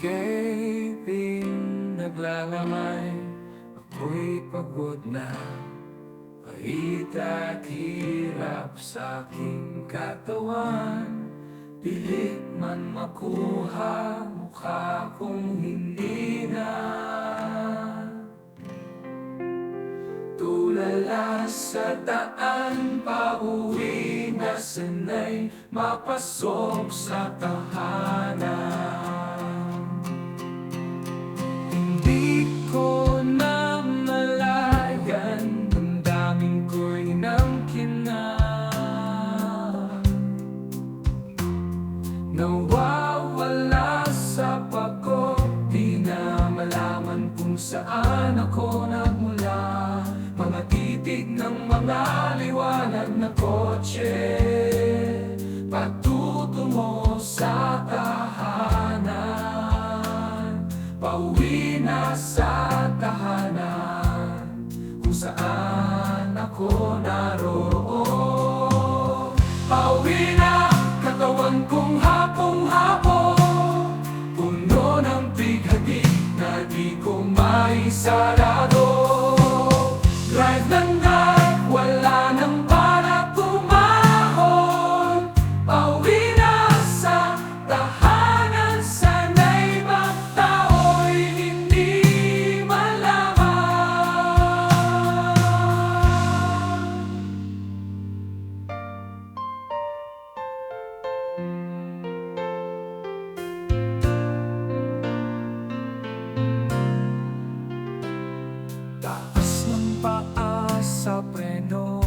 Ika'y naglalamay, ako'y pagod na. Pahit at hirap sa aking katawan, pilit man makuha, mukha kong hindi na. Tulala sa daan, pauwi na sanay mapasok sa tahanan. Hindi ko na malayan, damdamin ko'y inangkina. Nawawala sa pagod, di na malaman kung saan ako nagmula. Mga titig ng mga liwanag na kotse, patutungo sa tahanan. Pauwi na sa tahanan, kung saan ako naroon. Pauwi na, katawan kong hapong-hapon, puno ng bighati na di ko maisarado. Drive ng drive, wala nang para tumahon. Pauwi na sa tahanan, sana'y magtao'y hindi malaman. Taas ng paa sa preno,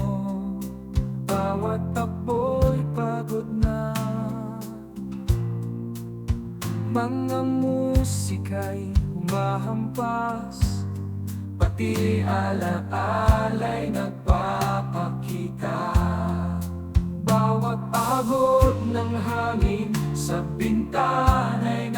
bawat takbo'y pagod na. Mga musika'y humahampas, pati alaala'y nagpapakita. Bawat agos ng hangin sa bintana'y